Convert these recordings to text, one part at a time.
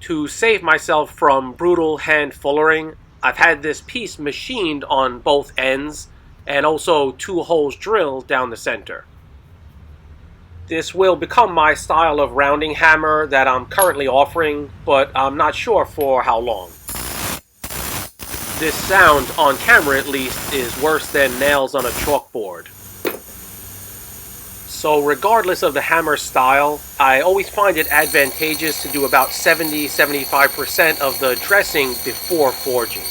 To save myself from brutal hand fullering, I've had this piece machined on both ends and also 2 holes drilled down the center. This will become my style of rounding hammer that I'm currently offering, but I'm not sure for how long. This sound, on camera at least, is worse than nails on a chalkboard. So regardless of the hammer style, I always find it advantageous to do about 70-75% of the dressing before forging.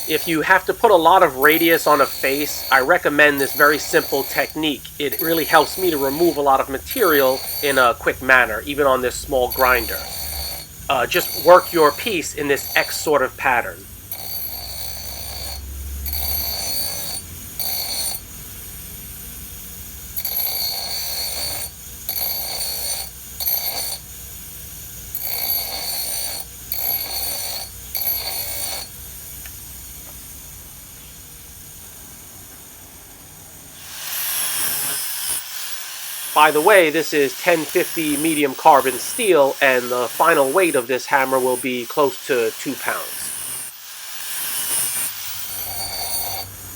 If you have to put a lot of radius on a face, I recommend this very simple technique. It really helps me to remove a lot of material in a quick manner, even on this small grinder. Just work your piece in this X sort of pattern. By the way, this is 1050 medium carbon steel, and the final weight of this hammer will be close to 2 pounds.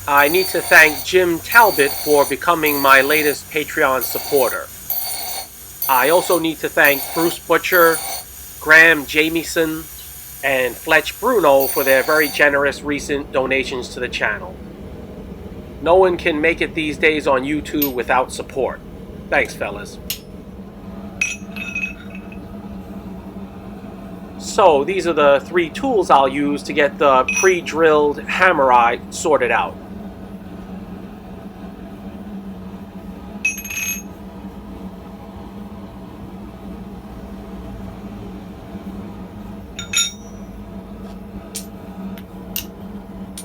I need to thank Jim Talbot for becoming my latest Patreon supporter. I also need to thank Bruce Butcher, Graham Jamieson, and Fletch Bruno for their very generous recent donations to the channel. No one can make it these days on YouTube without support. Thanks, fellas. So, these are the 3 tools I'll use to get the pre-drilled hammer eye sorted out.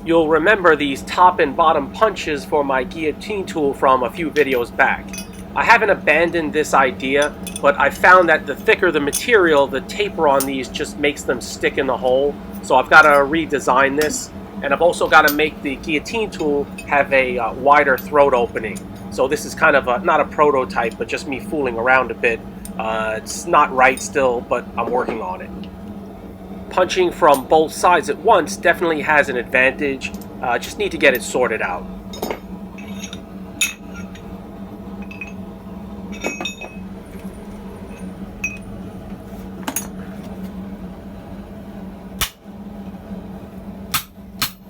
You'll remember these top and bottom punches for my guillotine tool from a few videos back. I haven't abandoned this idea, but I found that the thicker the material, the taper on these just makes them stick in the hole. So I've got to redesign this, and I've also got to make the guillotine tool have a wider throat opening. So this is kind of not a prototype, but just me fooling around a bit. It's not right still, but I'm working on it. Punching from both sides at once definitely has an advantage. Just need to get it sorted out.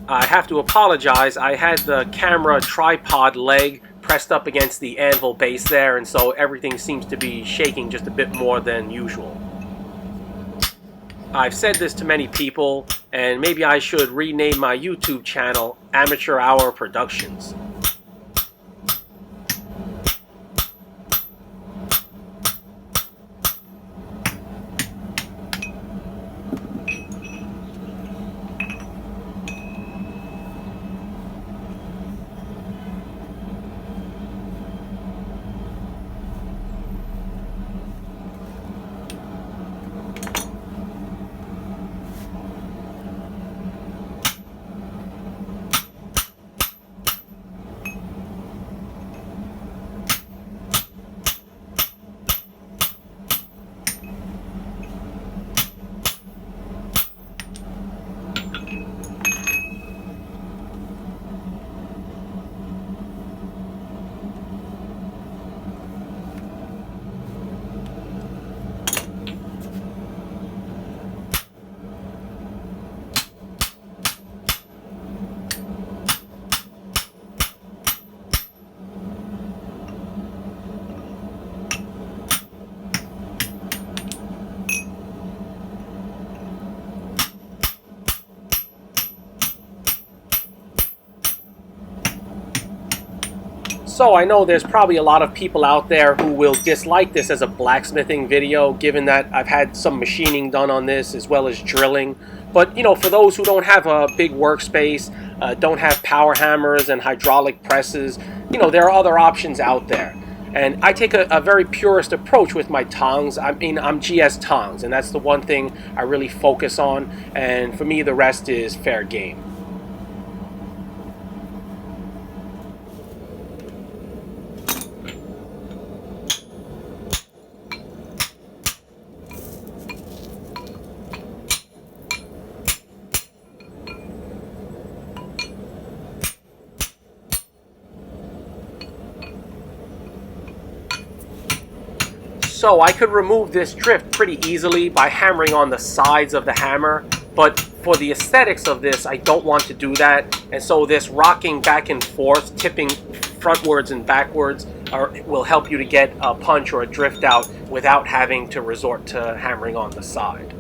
I have to apologize, I had the camera tripod leg pressed up against the anvil base there, and so everything seems to be shaking just a bit more than usual. I've said this to many people, and maybe I should rename my YouTube channel Amateur Hour Productions. So I know there's probably a lot of people out there who will dislike this as a blacksmithing video, given that I've had some machining done on this as well as drilling. But, you know, for those who don't have a big workspace, don't have power hammers and hydraulic presses, you know, there are other options out there. And I take a very purist approach with my tongs. I mean, I'm GS tongs, and that's the one thing I really focus on. And for me, the rest is fair game. So I could remove this drift pretty easily by hammering on the sides of the hammer, but for the aesthetics of this, I don't want to do that. And so this rocking back and forth, tipping frontwards and backwards, will help you to get a punch or a drift out without having to resort to hammering on the side.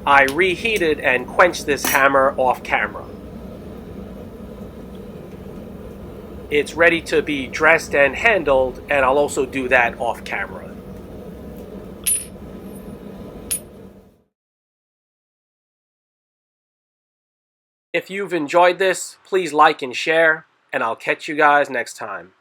I reheated and quenched this hammer off camera. It's ready to be dressed and handled, and I'll also do that off camera. If you've enjoyed this, please like and share, and I'll catch you guys next time.